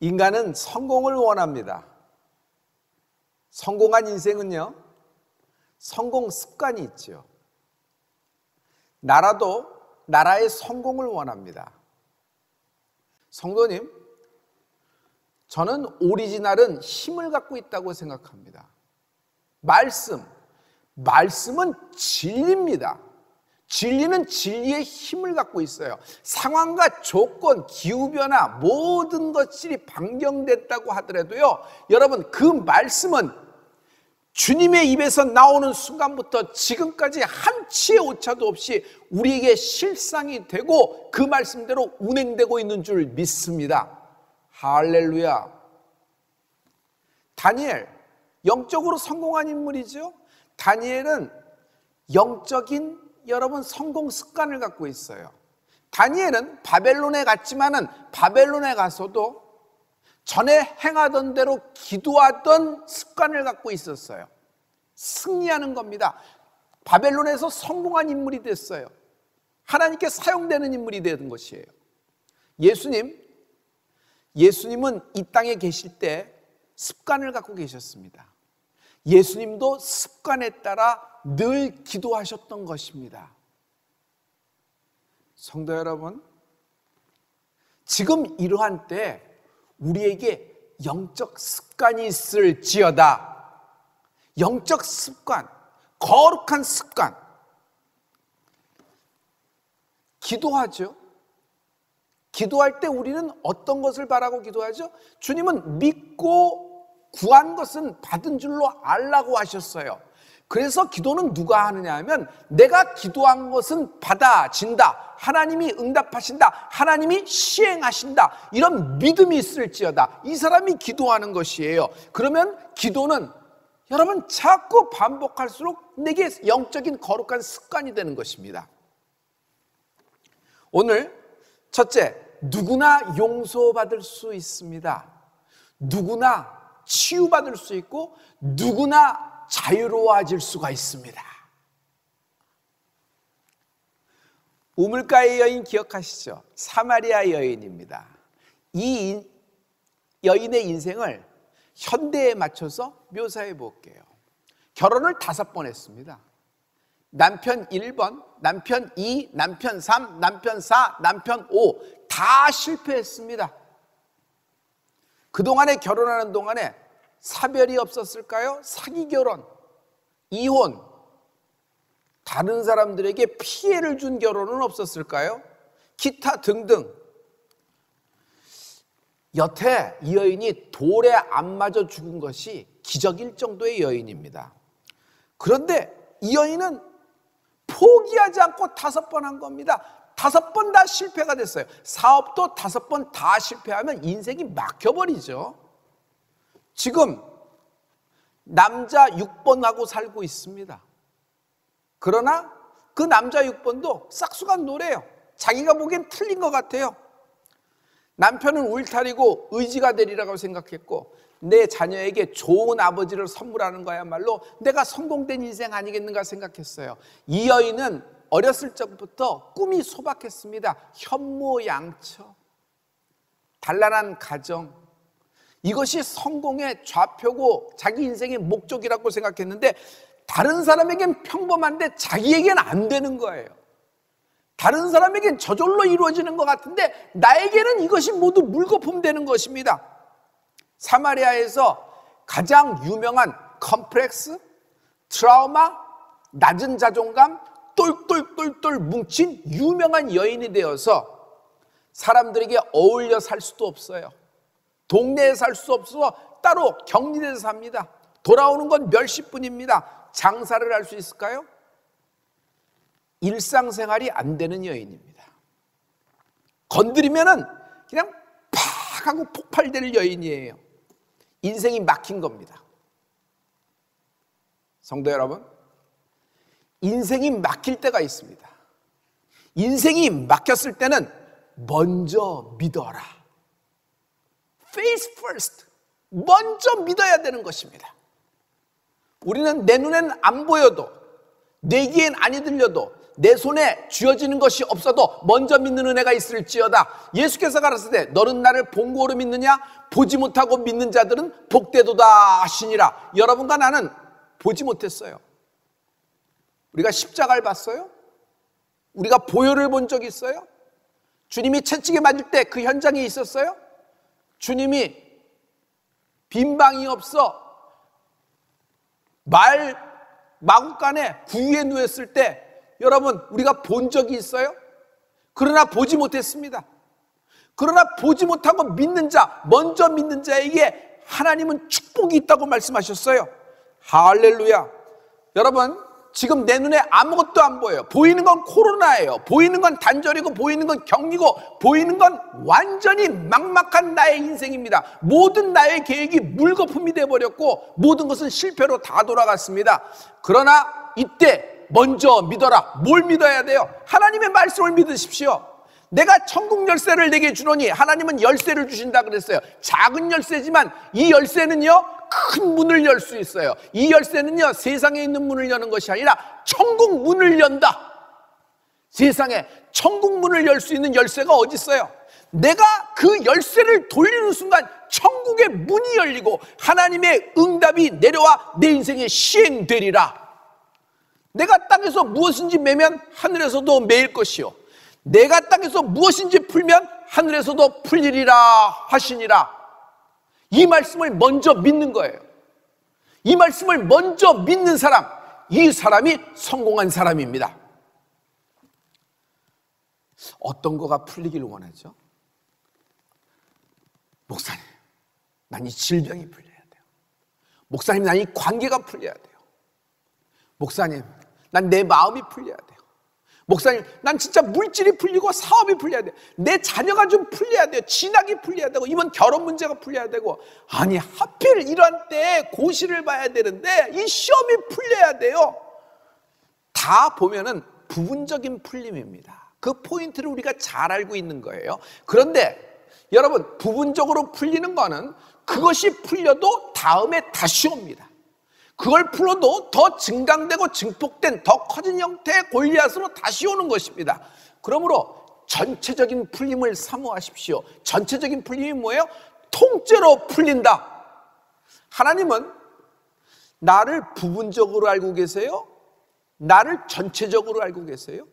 인간은 성공을 원합니다. 성공한 인생은요, 성공 습관이 있죠. 나라도 나라의 성공을 원합니다. 성도님, 저는 오리지널은 힘을 갖고 있다고 생각합니다. 말씀은 진리입니다. 진리는 진리의 힘을 갖고 있어요. 상황과 조건, 기후변화 모든 것들이 변경됐다고 하더라도요, 여러분, 그 말씀은 주님의 입에서 나오는 순간부터 지금까지 한치의 오차도 없이 우리에게 실상이 되고 그 말씀대로 운행되고 있는 줄 믿습니다. 할렐루야. 다니엘, 영적으로 성공한 인물이죠. 다니엘은 영적인 여러분 성공 습관을 갖고 있어요. 다니엘은 바벨론에 갔지만은 바벨론에 가서도 전에 행하던 대로 기도하던 습관을 갖고 있었어요. 승리하는 겁니다. 바벨론에서 성공한 인물이 됐어요. 하나님께 사용되는 인물이 된 것이에요. 예수님은 이 땅에 계실 때 습관을 갖고 계셨습니다. 예수님도 습관에 따라 늘 기도하셨던 것입니다. 성도 여러분, 지금 이러한 때 우리에게 영적 습관이 있을지어다. 영적 습관, 거룩한 습관. 기도하죠. 기도할 때 우리는 어떤 것을 바라고 기도하죠? 주님은 믿고 구한 것은 받은 줄로 알라고 하셨어요. 그래서 기도는 누가 하느냐 하면 내가 기도한 것은 받아진다. 하나님이 응답하신다. 하나님이 시행하신다. 이런 믿음이 있을지어다. 이 사람이 기도하는 것이에요. 그러면 기도는 여러분 자꾸 반복할수록 내게 영적인 거룩한 습관이 되는 것입니다. 오늘 첫째, 누구나 용서받을 수 있습니다. 누구나 치유받을 수 있고 누구나 자유로워질 수가 있습니다. 우물가의 여인 기억하시죠? 사마리아 여인입니다. 이 여인의 인생을 현대에 맞춰서 묘사해 볼게요. 결혼을 5번 했습니다. 남편 1번, 남편 2, 남편 3, 남편 4, 남편 5 다 실패했습니다. 그동안에 결혼하는 동안에 사별이 없었을까요? 사기 결혼, 이혼, 다른 사람들에게 피해를 준 결혼은 없었을까요? 기타 등등. 여태 이 여인이 돌에 안 맞아 죽은 것이 기적일 정도의 여인입니다. 그런데 이 여인은 포기하지 않고 5번 한 겁니다. 5번 다 실패가 됐어요. 사업도 5번 다 실패하면 인생이 막혀버리죠. 지금 남자 6번하고 살고 있습니다. 그러나 그 남자 6번도 싹수간 노래요. 자기가 보기엔 틀린 것 같아요. 남편은 울타리고 의지가 되리라고 생각했고 내 자녀에게 좋은 아버지를 선물하는 거야말로 내가 성공된 인생 아니겠는가 생각했어요. 이 여인은 어렸을 적부터 꿈이 소박했습니다. 현모양처, 단란한 가정, 이것이 성공의 좌표고 자기 인생의 목적이라고 생각했는데 다른 사람에겐 평범한데 자기에겐 안 되는 거예요. 다른 사람에겐 저절로 이루어지는 것 같은데 나에게는 이것이 모두 물거품 되는 것입니다. 사마리아에서 가장 유명한 컴플렉스, 트라우마, 낮은 자존감, 똘똘똘똘 뭉친 유명한 여인이 되어서 사람들에게 어울려 살 수도 없어요. 동네에 살 수 없어서 따로 격리돼서 삽니다. 돌아오는 건 몇십 분입니다. 장사를 할 수 있을까요? 일상생활이 안 되는 여인입니다. 건드리면은 그냥 팍 하고 폭발될 여인이에요. 인생이 막힌 겁니다. 성도 여러분, 인생이 막힐 때가 있습니다. 인생이 막혔을 때는 먼저 믿어라. Face first. 먼저 믿어야 되는 것입니다. 우리는 내 눈엔 안 보여도 내 귀엔 안 들려도 내 손에 쥐어지는 것이 없어도 먼저 믿는 은혜가 있을지어다. 예수께서 가라사대 너는 나를 본 거로 믿느냐? 보지 못하고 믿는 자들은 복되도다 하시니라. 여러분과 나는 보지 못했어요. 우리가 십자가를 봤어요? 우리가 보혈을 본 적이 있어요? 주님이 채찍에 맞을 때 그 현장에 있었어요? 주님이 빈방이 없어 마구간에 구유에 누웠을 때 여러분 우리가 본 적이 있어요? 그러나 보지 못했습니다. 그러나 보지 못하고 믿는 자, 먼저 믿는 자에게 하나님은 축복이 있다고 말씀하셨어요. 할렐루야. 여러분 지금 내 눈에 아무것도 안 보여요. 보이는 건 코로나예요. 보이는 건 단절이고 보이는 건 격리고 보이는 건 완전히 막막한 나의 인생입니다. 모든 나의 계획이 물거품이 돼버렸고 모든 것은 실패로 다 돌아갔습니다. 그러나 이때 먼저 믿어라. 뭘 믿어야 돼요? 하나님의 말씀을 믿으십시오. 내가 천국 열쇠를 내게 주노니 하나님은 열쇠를 주신다 그랬어요. 작은 열쇠지만 이 열쇠는요 큰 문을 열 수 있어요. 이 열쇠는요 세상에 있는 문을 여는 것이 아니라 천국 문을 연다. 세상에 천국 문을 열 수 있는 열쇠가 어디 있어요? 내가 그 열쇠를 돌리는 순간 천국의 문이 열리고 하나님의 응답이 내려와 내 인생에 시행되리라. 내가 땅에서 무엇인지 매면 하늘에서도 매일 것이요 내가 땅에서 무엇인지 풀면 하늘에서도 풀리리라 하시니라. 이 말씀을 먼저 믿는 거예요. 이 말씀을 먼저 믿는 사람, 이 사람이 성공한 사람입니다. 어떤 거가 풀리기를 원하죠? 목사님, 난 이 질병이 풀려야 돼요. 목사님, 난 이 관계가 풀려야 돼요. 목사님, 난 내 마음이 풀려야 돼요. 목사님, 난 진짜 물질이 풀리고 사업이 풀려야 돼요. 내 자녀가 좀 풀려야 돼요. 진학이 풀려야 되고 이번 결혼 문제가 풀려야 되고. 아니 하필 이런 때에 고시를 봐야 되는데 이 시험이 풀려야 돼요. 다 보면은 부분적인 풀림입니다. 그 포인트를 우리가 잘 알고 있는 거예요. 그런데 여러분 부분적으로 풀리는 거는 그것이 풀려도 다음에 다시 옵니다. 그걸 풀어도 더 증강되고 증폭된 더 커진 형태의 골리앗으로 다시 오는 것입니다. 그러므로 전체적인 풀림을 사모하십시오. 전체적인 풀림이 뭐예요? 통째로 풀린다. 하나님은 나를 부분적으로 알고 계세요? 나를 전체적으로 알고 계세요?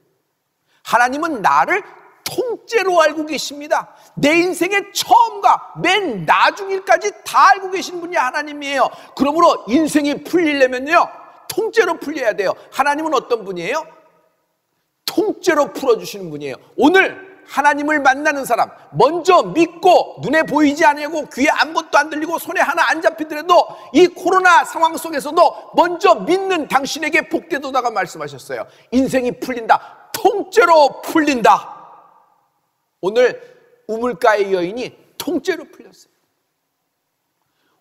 하나님은 나를 통째로 알고 계십니다. 내 인생의 처음과 맨 나중일까지 다 알고 계신 분이 하나님이에요. 그러므로 인생이 풀리려면요 통째로 풀려야 돼요. 하나님은 어떤 분이에요? 통째로 풀어주시는 분이에요. 오늘 하나님을 만나는 사람, 먼저 믿고 눈에 보이지 않고 귀에 아무것도 안 들리고 손에 하나 안 잡히더라도 이 코로나 상황 속에서도 먼저 믿는 당신에게 복되도다가 말씀하셨어요. 인생이 풀린다. 통째로 풀린다. 오늘 우물가의 여인이 통째로 풀렸어요.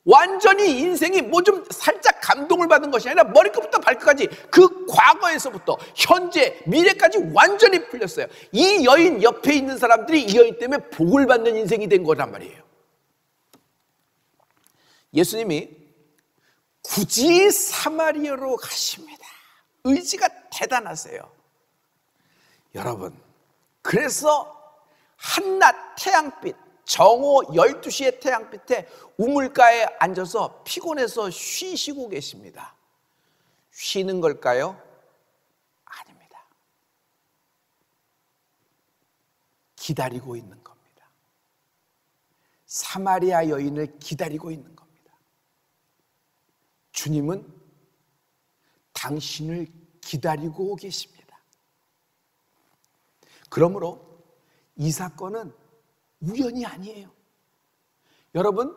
완전히 인생이 뭐 좀 살짝 감동을 받은 것이 아니라 머리끝부터 발끝까지 그 과거에서부터 현재 미래까지 완전히 풀렸어요. 이 여인 옆에 있는 사람들이 이 여인 때문에 복을 받는 인생이 된 거란 말이에요. 예수님이 굳이 사마리아로 가십니다. 의지가 대단하세요. 여러분, 그래서 한낮 태양빛, 정오 12시의 태양빛에 우물가에 앉아서 피곤해서 쉬시고 계십니다. 쉬는 걸까요? 아닙니다. 기다리고 있는 겁니다. 사마리아 여인을 기다리고 있는 겁니다. 주님은 당신을 기다리고 계십니다. 그러므로 이 사건은 우연이 아니에요. 여러분,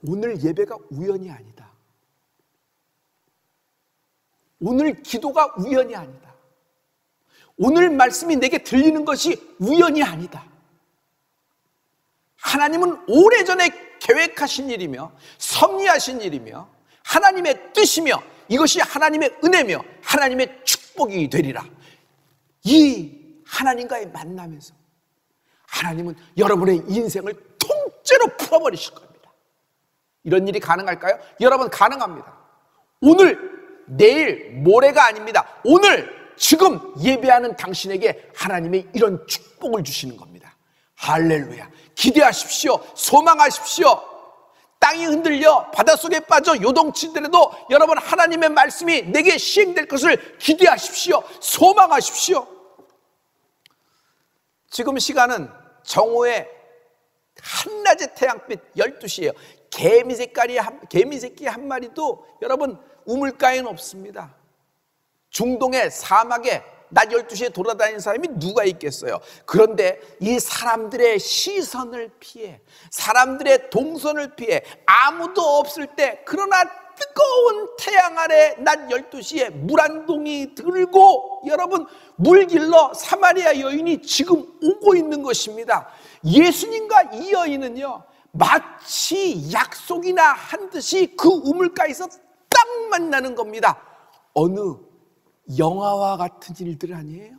오늘 예배가 우연이 아니다. 오늘 기도가 우연이 아니다. 오늘 말씀이 내게 들리는 것이 우연이 아니다. 하나님은 오래전에 계획하신 일이며 섭리하신 일이며 하나님의 뜻이며 이것이 하나님의 은혜며 하나님의 축복이 되리라. 이 하나님과의 만남에서 하나님은 여러분의 인생을 통째로 풀어버리실 겁니다. 이런 일이 가능할까요? 여러분, 가능합니다. 오늘, 내일, 모레가 아닙니다. 오늘 지금 예배하는 당신에게 하나님의 이런 축복을 주시는 겁니다. 할렐루야. 기대하십시오. 소망하십시오. 땅이 흔들려 바닷속에 빠져 요동치더라도 여러분 하나님의 말씀이 내게 시행될 것을 기대하십시오. 소망하십시오. 지금 시간은 정오의 한낮의 태양빛 12시예요. 개미새끼 한 마리도 여러분 우물가에는 없습니다. 중동의 사막에 낮 12시에 돌아다니는 사람이 누가 있겠어요? 그런데 이 사람들의 시선을 피해, 사람들의 동선을 피해 아무도 없을 때, 그러나 뜨거운 태양 아래 낮 12시에 물 한 동이 들고 여러분 물 길러 사마리아 여인이 지금 오고 있는 것입니다. 예수님과 이 여인은요 마치 약속이나 한 듯이 그 우물가에서 딱 만나는 겁니다. 어느 영화와 같은 일들 아니에요?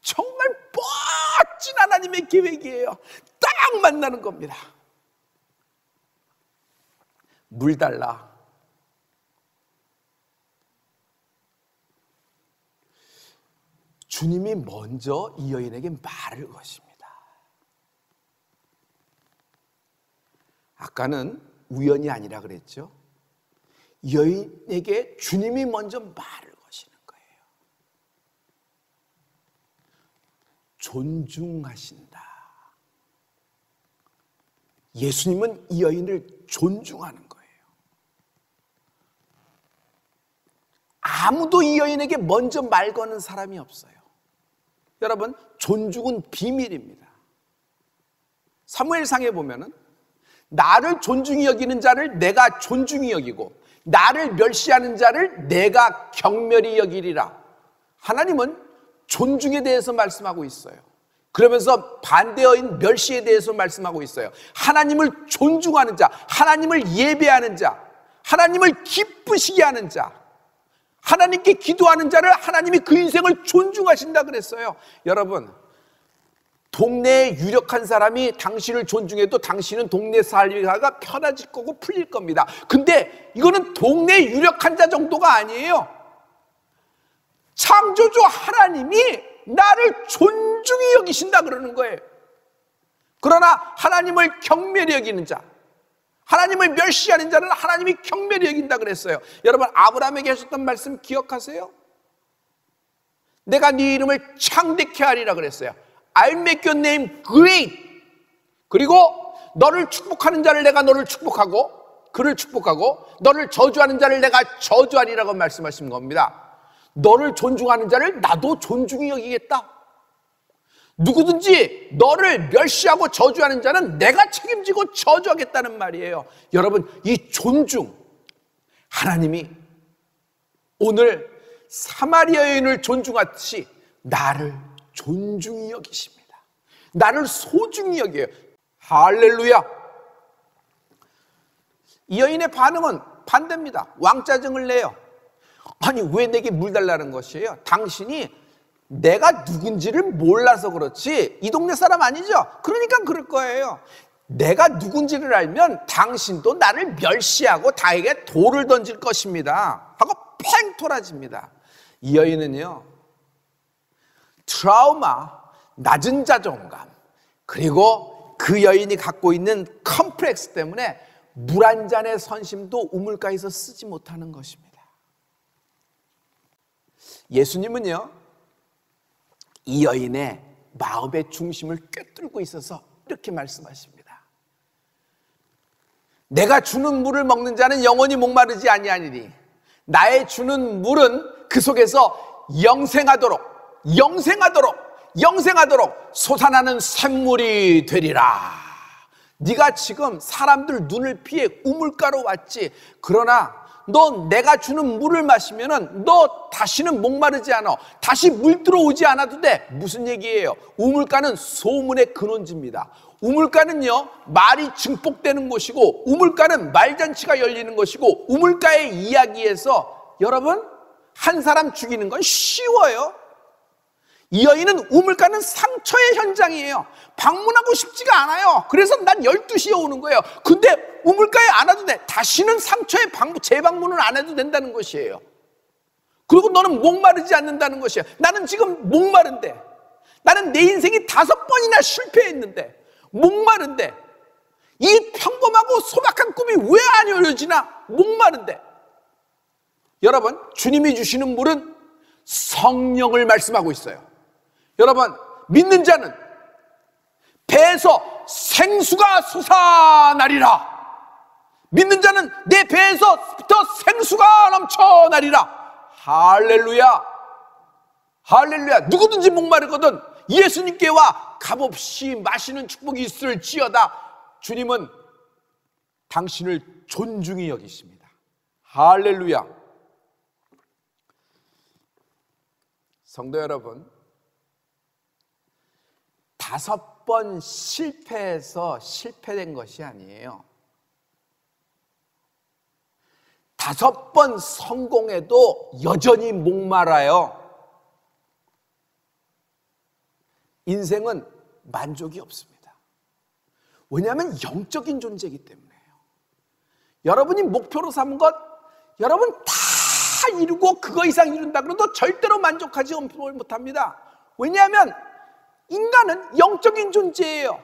정말 멋진 하나님의 계획이에요. 딱 만나는 겁니다. 물 달라. 주님이 먼저 이 여인에게 말을 것입니다. 아까는 우연이 아니라 그랬죠. 여인에게 주님이 먼저 말을 거시는 거예요. 존중하신다. 예수님은 이 여인을 존중하는 거예요. 아무도 이 여인에게 먼저 말 거는 사람이 없어요. 여러분, 존중은 비밀입니다. 사무엘상에 보면은 나를 존중히 여기는 자를 내가 존중히 여기고 나를 멸시하는 자를 내가 경멸히 여기리라. 하나님은 존중에 대해서 말씀하고 있어요. 그러면서 반대어인 멸시에 대해서 말씀하고 있어요. 하나님을 존중하는 자, 하나님을 예배하는 자, 하나님을 기쁘시게 하는 자, 하나님께 기도하는 자를 하나님이 그 인생을 존중하신다 그랬어요. 여러분, 동네에 유력한 사람이 당신을 존중해도 당신은 동네 살기가 편해질 거고 풀릴 겁니다. 근데 이거는 동네 유력한 자 정도가 아니에요. 창조주 하나님이 나를 존중히 여기신다 그러는 거예요. 그러나 하나님을 경멸히 여기는 자, 하나님을 멸시하는 자는 하나님이 경멸히 여긴다 그랬어요. 여러분, 아브라함에게 하셨던 말씀 기억하세요? 내가 네 이름을 창대케 하리라 그랬어요. I'll make your name great. 그리고 너를 축복하는 자를 내가 너를 축복하고 그를 축복하고 너를 저주하는 자를 내가 저주하리라고 말씀하신 겁니다. 너를 존중하는 자를 나도 존중히 여기겠다. 누구든지 너를 멸시하고 저주하는 자는 내가 책임지고 저주하겠다는 말이에요. 여러분, 이 존중, 하나님이 오늘 사마리아 여인을 존중하듯이 나를 존중히 여기십니다. 나를 소중히 여겨요. 할렐루야. 이 여인의 반응은 반대입니다. 왕짜증을 내요. 아니, 왜 내게 물 달라는 것이에요? 당신이 내가 누군지를 몰라서 그렇지 이 동네 사람 아니죠? 그러니까 그럴 거예요. 내가 누군지를 알면 당신도 나를 멸시하고 나에게 돌을 던질 것입니다 하고 팽 토라집니다. 이 여인은요, 트라우마, 낮은 자존감, 그리고 그 여인이 갖고 있는 컴플렉스 때문에 물 한 잔의 선심도 우물가에서 쓰지 못하는 것입니다. 예수님은요, 이 여인의 마음의 중심을 꿰뚫고 있어서 이렇게 말씀하십니다. 내가 주는 물을 먹는 자는 영원히 목마르지 아니하니니 나의 주는 물은 그 속에서 영생하도록 솟아나는 샘물이 되리라. 네가 지금 사람들 눈을 피해 우물가로 왔지. 그러나 너 내가 주는 물을 마시면은 너 다시는 목마르지 않아. 다시 물 들어오지 않아도 돼. 무슨 얘기예요? 우물가는 소문의 근원지입니다. 우물가는요, 말이 증폭되는 곳이고 우물가는 말잔치가 열리는 곳이고 우물가의 이야기에서 여러분, 한 사람 죽이는 건 쉬워요. 이 여인은 우물가는 상처의 현장이에요. 방문하고 싶지가 않아요. 그래서 난 12시에 오는 거예요. 근데 우물가에 안 와도 돼. 다시는 상처에 재방문을 안 해도 된다는 것이에요. 그리고 너는 목마르지 않는다는 것이야. 나는 지금 목마른데, 나는 내 인생이 5번이나 실패했는데, 목마른데, 이 평범하고 소박한 꿈이 왜 안 이루어지나? 목마른데. 여러분, 주님이 주시는 물은 성령을 말씀하고 있어요. 여러분, 믿는 자는 배에서 생수가 솟아나리라. 믿는 자는 내 배에서부터 생수가 넘쳐나리라. 할렐루야. 할렐루야. 누구든지 목마르거든 예수님께 와 값없이 마시는 축복이 있을지어다. 주님은 당신을 존중히 여기십니다. 할렐루야. 성도 여러분, 5번 실패해서 실패된 것이 아니에요. 5번 성공해도 여전히 목말아요. 인생은 만족이 없습니다. 왜냐하면 영적인 존재이기 때문에요. 여러분이 목표로 삼은 것, 여러분 다 이루고 그거 이상 이룬다 그래도 절대로 만족하지 못합니다. 왜냐하면 인간은 영적인 존재예요.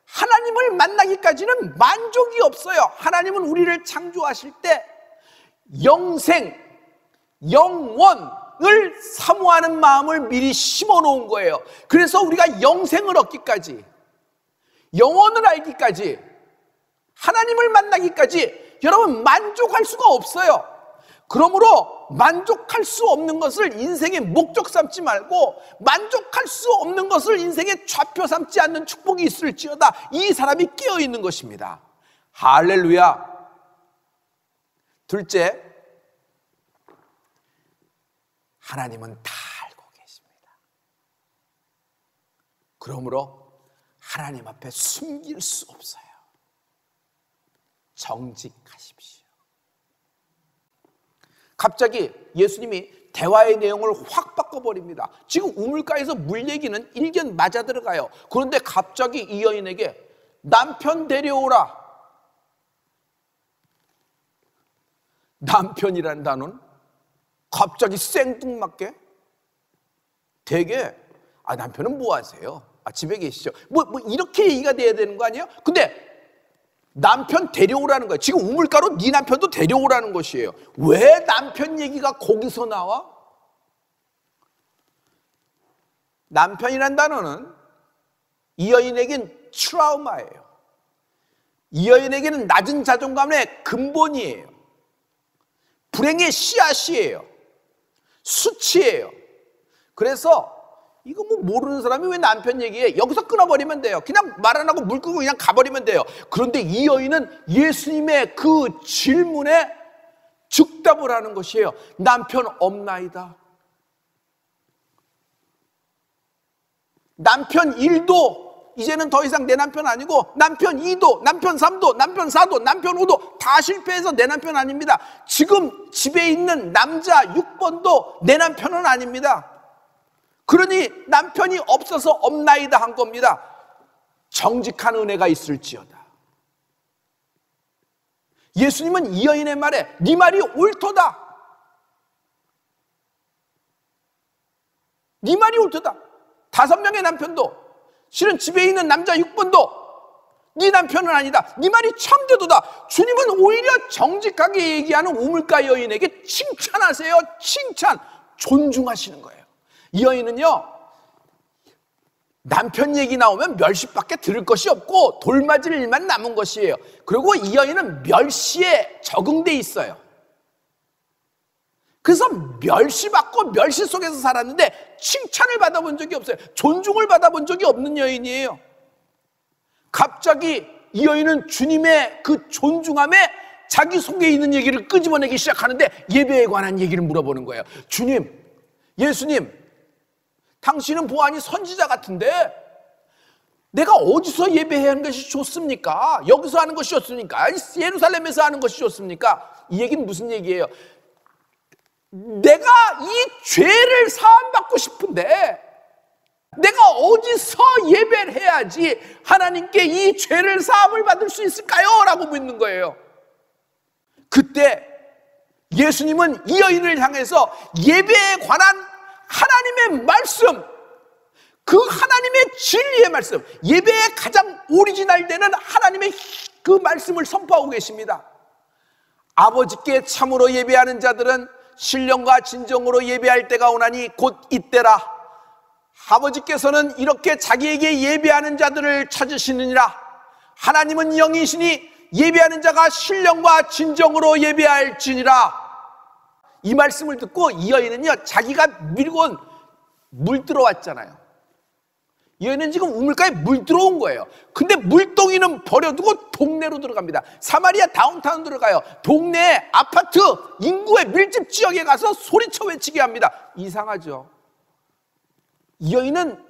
하나님을 만나기까지는 만족이 없어요. 하나님은 우리를 창조하실 때 영생, 영원을 사모하는 마음을 미리 심어 놓은 거예요. 그래서 우리가 영생을 얻기까지, 영원을 알기까지, 하나님을 만나기까지 여러분 만족할 수가 없어요. 그러므로 만족할 수 없는 것을 인생의 목적 삼지 말고, 만족할 수 없는 것을 인생의 좌표 삼지 않는 축복이 있을지어다. 이 사람이 깨어있는 것입니다. 할렐루야. 둘째, 하나님은 다 알고 계십니다. 그러므로 하나님 앞에 숨길 수 없어요. 정직하십시오. 갑자기 예수님이 대화의 내용을 확 바꿔버립니다. 지금 우물가에서 물 얘기는 일견 맞아 들어가요. 그런데 갑자기 이 여인에게 남편 데려오라. 남편이라는 단어는 갑자기 생뚱맞게 되게, 남편은 뭐 하세요? 집에 계시죠? 뭐 이렇게 얘기가 돼야 되는 거 아니에요? 근데 남편 데려오라는 거예요. 지금 우물가로 네 남편도 데려오라는 것이에요. 왜 남편 얘기가 거기서 나와? 남편이란 단어는 이 여인에겐 트라우마예요. 이 여인에게는 낮은 자존감의 근본이에요. 불행의 씨앗이에요. 수치예요. 그래서 이거 뭐 모르는 사람이 왜 남편 얘기해? 여기서 끊어버리면 돼요. 그냥 말 안 하고 물 끄고 그냥 가버리면 돼요. 그런데 이 여인은 예수님의 그 질문에 즉답을 하는 것이에요. 남편 없나이다. 남편 1도 이제는 더 이상 내 남편 아니고, 남편 2도, 남편 3도, 남편 4도, 남편 5도 다 실패해서 내 남편 아닙니다. 지금 집에 있는 남자 6번도 내 남편은 아닙니다. 그러니 남편이 없어서 없나이다 한 겁니다. 정직한 은혜가 있을지어다. 예수님은 이 여인의 말에 네 말이 옳도다. 네 말이 옳도다. 5명의 남편도, 실은 집에 있는 남자 6번도 네 남편은 아니다. 네 말이 참되도다. 주님은 오히려 정직하게 얘기하는 우물가 여인에게 칭찬하세요. 칭찬, 존중하시는 거예요. 이 여인은요, 남편 얘기 나오면 멸시밖에 들을 것이 없고 돌맞을 일만 남은 것이에요. 그리고 이 여인은 멸시에 적응돼 있어요. 그래서 멸시받고 멸시 속에서 살았는데 칭찬을 받아본 적이 없어요. 존중을 받아본 적이 없는 여인이에요. 갑자기 이 여인은 주님의 그 존중함에 자기 속에 있는 얘기를 끄집어내기 시작하는데 예배에 관한 얘기를 물어보는 거예요. 주님, 예수님, 당신은 보아하니 선지자 같은데 내가 어디서 예배해야 하는 것이 좋습니까? 여기서 하는 것이 좋습니까? 예루살렘에서 하는 것이 좋습니까? 이 얘기는 무슨 얘기예요? 내가 이 죄를 사함받고 싶은데 내가 어디서 예배를 해야지 하나님께 이 죄를 사함을 받을 수 있을까요? 라고 묻는 거예요. 그때 예수님은 이 여인을 향해서 예배에 관한 하나님의 말씀, 그 하나님의 진리의 말씀, 예배에 가장 오리지널 되는 하나님의 그 말씀을 선포하고 계십니다. 아버지께 참으로 예배하는 자들은 신령과 진정으로 예배할 때가 오나니 곧 이때라. 아버지께서는 이렇게 자기에게 예배하는 자들을 찾으시느니라. 하나님은 영이시니 예배하는 자가 신령과 진정으로 예배할지니라. 이 말씀을 듣고 이 여인은요, 자기가 밀고 물 들어왔잖아요. 이 여인은 지금 우물가에 물 들어온 거예요. 근데 물동이는 버려두고 동네로 들어갑니다. 사마리아 다운타운 들어가요. 동네 아파트 인구의 밀집 지역에 가서 소리쳐 외치게 합니다. 이상하죠? 이 여인은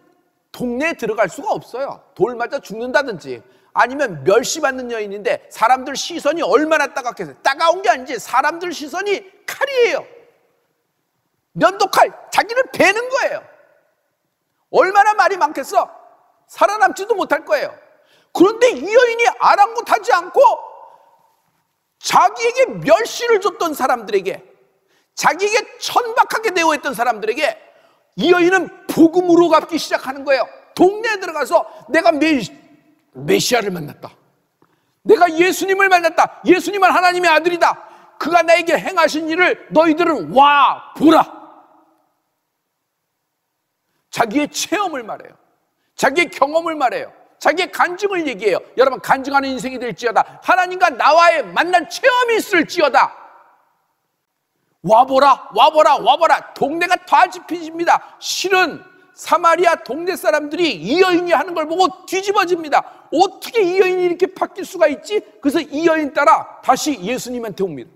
동네에 들어갈 수가 없어요. 돌 맞아 죽는다든지 아니면 멸시받는 여인인데 사람들 시선이 얼마나 따갑겠어요. 따가운 게 아니지 사람들 시선이 칼이에요. 면도칼, 자기를 베는 거예요. 얼마나 말이 많겠어? 살아남지도 못할 거예요. 그런데 이 여인이 아랑곳하지 않고 자기에게 멸시를 줬던 사람들에게, 자기에게 천박하게 대우했던 사람들에게 이 여인은 복음으로 갚기 시작하는 거예요. 동네에 들어가서 내가 메시아를 만났다, 내가 예수님을 만났다, 예수님은 하나님의 아들이다, 그가 나에게 행하신 일을 너희들은 와 보라. 자기의 체험을 말해요. 자기의 경험을 말해요. 자기의 간증을 얘기해요. 여러분, 간증하는 인생이 될지어다. 하나님과 나와의 만난 체험이 있을지어다. 와보라, 와보라, 와보라. 동네가 다 뒤집힙니다. 실은 사마리아 동네 사람들이 이 여인이 하는 걸 보고 뒤집어집니다. 어떻게 이 여인이 이렇게 바뀔 수가 있지? 그래서 이 여인 따라 다시 예수님한테 옵니다.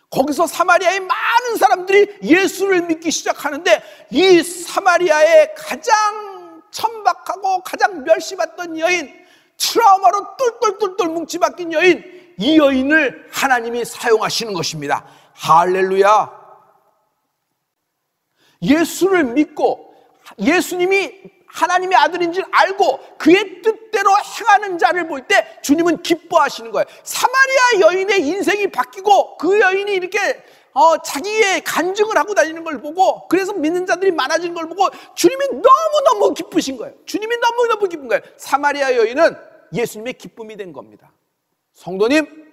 거기서 사마리아의 많은 사람들이 예수를 믿기 시작하는데, 이 사마리아의 가장 천박하고 가장 멸시받던 여인, 트라우마로 똘똘똘똘 뭉치박힌 여인, 이 여인을 하나님이 사용하시는 것입니다. 할렐루야. 예수를 믿고 예수님이 하나님의 아들인 줄 알고 그의 뜻대로 행하는 자를 볼 때 주님은 기뻐하시는 거예요. 사마리아 여인의 인생이 바뀌고 그 여인이 이렇게 자기의 간증을 하고 다니는 걸 보고, 그래서 믿는 자들이 많아지는 걸 보고 주님이 너무너무 기쁘신 거예요. 주님이 너무너무 기쁜 거예요. 사마리아 여인은 예수님의 기쁨이 된 겁니다. 성도님,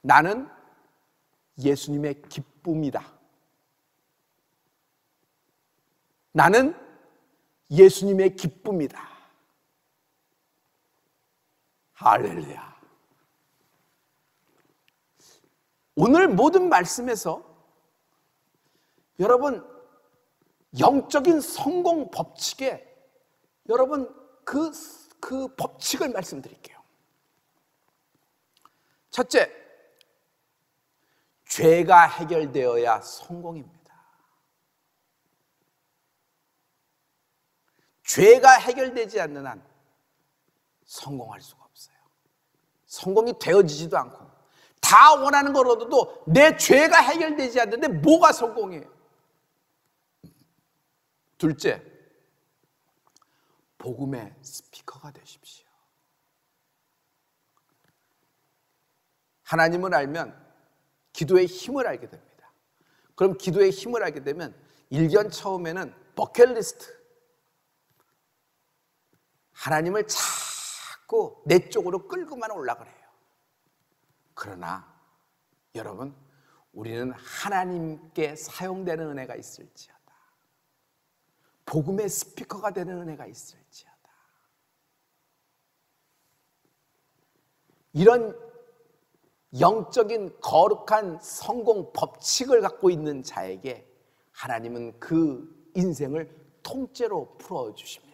나는 예수님의 기쁨이다. 나는 예수님의 기쁨이다. 할렐루야. 오늘 모든 말씀에서 여러분 영적인 성공 법칙에 여러분 그 법칙을 말씀드릴게요. 첫째, 죄가 해결되어야 성공입니다. 죄가 해결되지 않는 한 성공할 수가 없어요. 성공이 되어지지도 않고 다 원하는 걸 얻어도 내 죄가 해결되지 않는데 뭐가 성공이에요? 둘째, 복음의 스피커가 되십시오. 하나님을 알면 기도의 힘을 알게 됩니다. 그럼 기도의 힘을 알게 되면 일견 처음에는 버킷리스트, 하나님을 자꾸 내 쪽으로 끌고만 올라가래요. 그러나 여러분, 우리는 하나님께 사용되는 은혜가 있을지어다, 복음의 스피커가 되는 은혜가 있을지어다. 이런 영적인 거룩한 성공 법칙을 갖고 있는 자에게 하나님은 그 인생을 통째로 풀어주십니다.